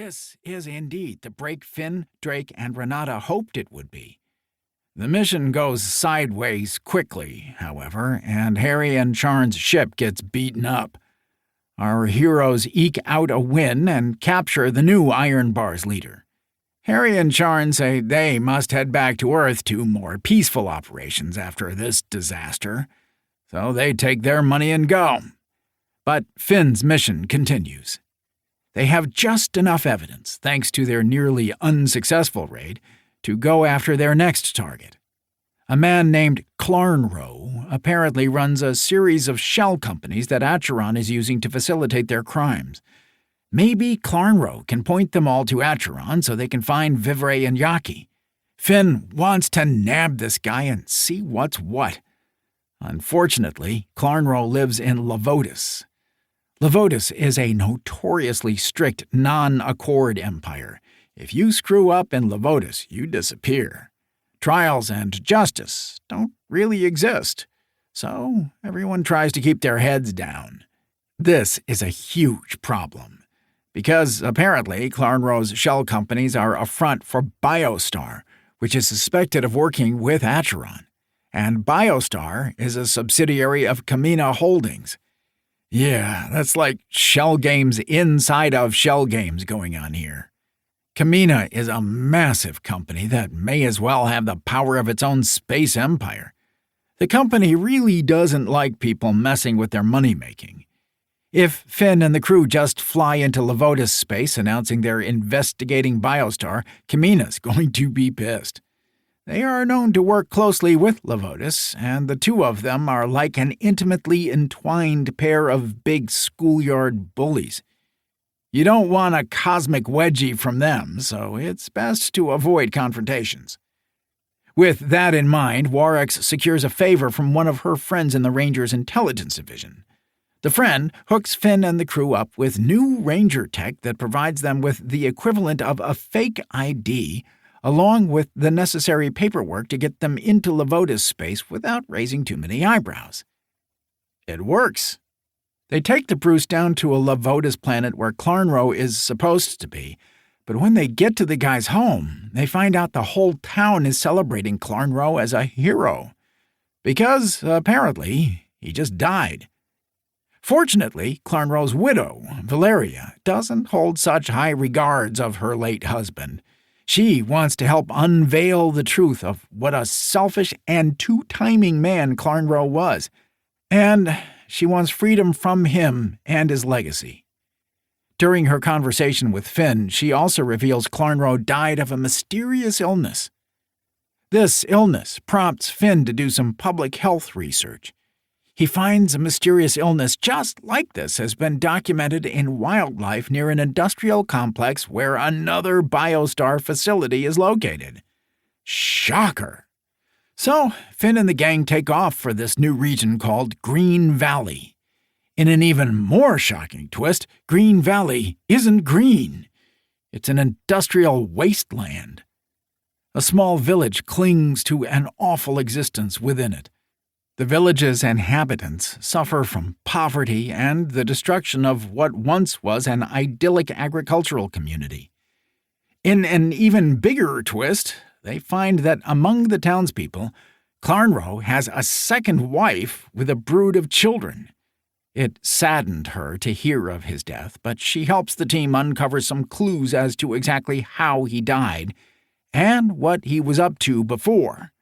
This is indeed the break Finn, Drake, and Renata hoped it would be. The mission goes sideways quickly, however, and Harry and Charn's ship gets beaten up. Our heroes eke out a win and capture the new Iron Bar's leader. Harry and Charn say they must head back to Earth to more peaceful operations after this disaster, so they take their money and go. But Finn's mission continues. They have just enough evidence, thanks to their nearly unsuccessful raid, to go after their next target. A man named Clarnroe apparently runs a series of shell companies that Acheron is using to facilitate their crimes. Maybe Clarnroe can point them all to Acheron so they can find Vivray and Jacques. Finn wants to nab this guy and see what's what. Unfortunately, Clarnroe lives in Lavotus. Lavotus is a notoriously strict non-accord empire. If you screw up in Lavotus, you disappear. Trials and justice don't really exist, so everyone tries to keep their heads down. This is a huge problem, because apparently Clarnroe's shell companies are a front for Biostar, which is suspected of working with Acheron, and Biostar is a subsidiary of Kamina Holdings. Yeah, that's like shell games inside of shell games going on here. Kamina is a massive company that may as well have the power of its own space empire. The company really doesn't like people messing with their money-making. If Finn and the crew just fly into Lavotus space announcing they're investigating Biostar, Kamina's going to be pissed. They are known to work closely with Lavotus, and the two of them are like an intimately entwined pair of big schoolyard bullies. You don't want a cosmic wedgie from them, so it's best to avoid confrontations. With that in mind, Warrox secures a favor from one of her friends in the Rangers' intelligence division. The friend hooks Finn and the crew up with new Ranger tech that provides them with the equivalent of a fake ID, along with the necessary paperwork to get them into Lavotus space without raising too many eyebrows. It works. They take the Bruce down to a Lavotus planet where Clarnroe is supposed to be, but when they get to the guy's home, they find out the whole town is celebrating Clarnroe as a hero. Because, apparently, he just died. Fortunately, Clarnroe's widow, Valeria, doesn't hold such high regards of her late husband. She wants to help unveil the truth of what a selfish and two-timing man Clarnroe was, and she wants freedom from him and his legacy. During her conversation with Finn, she also reveals Clarnroe died of a mysterious illness. This illness prompts Finn to do some public health research. He finds a mysterious illness just like this has been documented in wildlife near an industrial complex where another Biostar facility is located. Shocker! So, Finn and the gang take off for this new region called Green Valley. In an even more shocking twist, Green Valley isn't green. It's an industrial wasteland. A small village clings to an awful existence within it. The village's inhabitants suffer from poverty and the destruction of what once was an idyllic agricultural community. In an even bigger twist, they find that among the townspeople, Clarnroe has a second wife with a brood of children. It saddened her to hear of his death, but she helps the team uncover some clues as to exactly how he died and what he was up to before.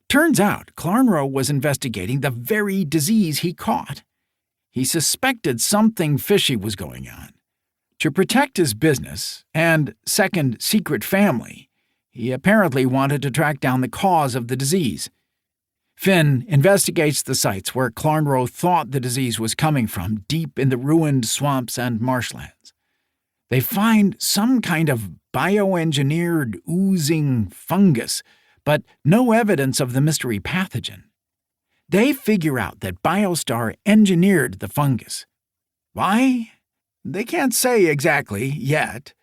Turns out Clarnroe was investigating the very disease he caught. He suspected something fishy was going on. To protect his business and second secret family, he apparently wanted to track down the cause of the disease. Finn investigates the sites where Clarnroe thought the disease was coming from deep in the ruined swamps and marshlands. They find some kind of bioengineered oozing fungus, but no evidence of the mystery pathogen. They figure out that Biostar engineered the fungus. Why? They can't say exactly yet,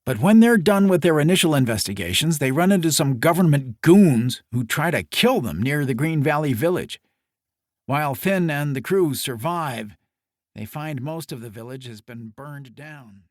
but when they're done with their initial investigations, they run into some government goons who try to kill them near the Green Valley village. While Finn and the crew survive, they find most of the village has been burned down.